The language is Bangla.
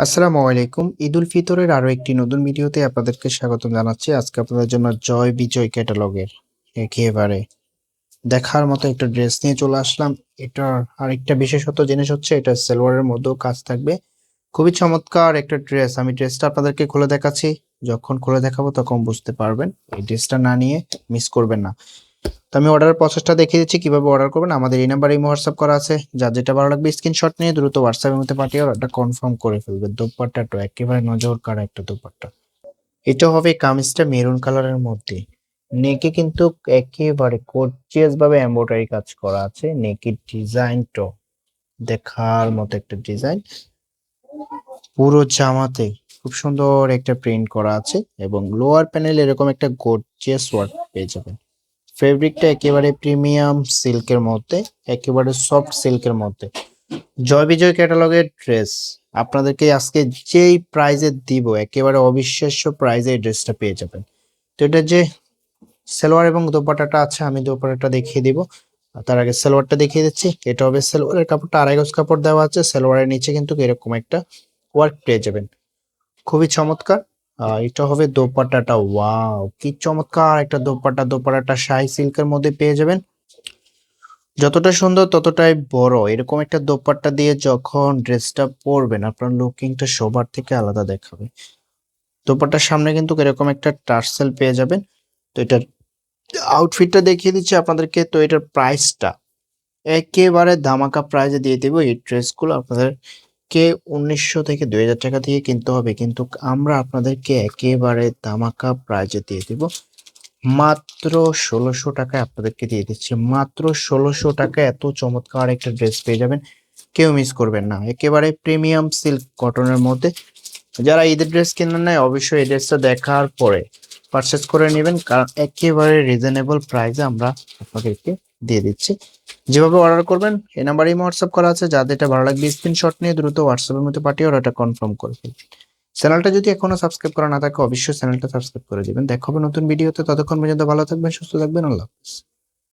আসসালামু আলাইকুম। ঈদ উল ফিতরের আরো একটি নতুন ভিডিওতে আপনাদেরকে স্বাগতম জানাচ্ছি। আজকে আপনাদের জন্য জয় বিজয় ক্যাটালগের একেবারে দেখার মতো একটা ড্রেস নিয়ে চলে আসলাম। এটার আরেকটা বিশেষত জিনিস হচ্ছে এটা সালোয়ারের মধ্যেও কাজ থাকবে। খুবই চমৎকার একটা ড্রেস। আমি ড্রেসটা আপনাদেরকে খুলে দেখাচ্ছি। যখন খুলে দেখাবো তখন বুঝতে পারবেন। এই ড্রেসটা না নিয়ে মিস করবেন না। তো আমি অর্ডারের প্রসেসটা দেখিয়ে দিচ্ছি কিভাবে অর্ডার করবেন। আমাদের এই নাম্বারে হোয়াটসঅ্যাপ করা আছে। যার যেটা ভালো লাগবে স্ক্রিনশট নিয়ে দ্রুত হোয়াটসঅ্যাপের মধ্যে পাঠিয়ে অর্ডারটা কনফার্ম করে ফেলবেন। দোপাট্টাটা একেবারে নজর কাড়া একটা দোপাট্টা। এটা হবে কামিজটা মেরুন কালারের মধ্যে। নেকে কিন্তু একেবারে গর্জিয়াস ভাবে এমব্রয়ডারি কাজ করা আছে। নেকের ডিজাইনটা দেখার মতো একটা ডিজাইন। পুরো জামাতে খুব সুন্দর একটা প্রিন্ট করা আছে এবং লোয়ার প্যানেল এরকম একটা গর্জিয়াস ওয়ার্ক পেয়ে যাবেন। ফেব্রিকটা একেবারে প্রিমিয়াম সিল্কের মধ্যে, একেবারে সফট সিল্কের মধ্যে। জয় বিজয় ক্যাটালগের ড্রেস আপনাদেরকে আজকে যেই প্রাইজে দিব একেবারে অবিশ্বাস্য প্রাইজে এই ড্রেসটা পেয়ে যাবেন। তো এটা যে সালোয়ার এবং দোপাট্টাটা আছে আমি দোপাট্টাটা দেখিয়ে দিব। তার আগে সালোয়ারটা দেখিয়ে দিচ্ছি। এটা হবে সালোয়ারের কাপড়টা আড়াই গজ কাপড় দেওয়া আছে। সালোয়ারের নিচে কিন্তু এরকম একটা ওয়ার্ক পেয়ে যাবেন। খুবই চমৎকার। এটা হবে দোপাট্টাটা। ওয়াও কি চমৎকার একটা দোপাট্টা। দোপাট্টাটা শাহি সিল্কের মধ্যে পেয়ে যাবেন। যতটা সুন্দর ততটাই বড়। এরকম একটা দোপাট্টা দিয়ে যখন ড্রেসটা পরবেন আপনার লুকিংটা সবার থেকে আলাদা দেখাবে। দোপাট্টার সামনে কিন্তু এরকম একটা টার্সেল পেয়ে যাবেন। তো এটার আউটফিটটা দেখিয়ে দিচ্ছি আপনাদেরকে। তো এটার প্রাইসটা একেবারে ধামাকা প্রাইজে দিয়ে দেবো। এই ড্রেসগুলো আপনাদেরকে ১৯০০ থেকে ২০০০ টাকা দিয়ে কিনতে হবে, কিন্তু আমরা আপনাদেরকে একেবারে ধামাকা প্রাইজে দিয়ে দেবো মাত্র ১৬০০ টাকায়। আপনাদেরকে দিয়ে দিচ্ছি মাত্র ১৬০০ টাকায়। এত চমৎকার একটা ড্রেস পেয়ে যাবেন, কেউ মিস করবেন না। একেবারে প্রিমিয়াম সিল্ক কটনের মধ্যে। যারা ঈদের ড্রেস কিনেন নাই অবশ্যই এই ড্রেসটা দেখার পরে পারচেস করে নেবেন, কারণ একেবারে রিজনেবল প্রাইসে আমরা আপনাদেরকে দিয়ে দিচ্ছি। যেভাবে অর্ডার করবেন এই নাম্বারেই হোয়াটসঅ্যাপ করা আছে। যাদের এটা ভালো লাগবে স্ক্রিনশট নিয়ে দ্রুত হোয়াটসঅ্যাপের মধ্যে পাঠিয়ে অর্ডারটা কনফার্ম করে ফেলবেন। চ্যানেলটা যদি এখনো সাবস্ক্রাইব করা না থাকে অবশ্যই চ্যানেলটা সাবস্ক্রাইব করে দিবেন। দেখা হবে নতুন ভিডিওতে। ততক্ষণ পর্যন্ত ভালো থাকবেন, সুস্থ থাকবেন। আল্লাহ হাফেজ।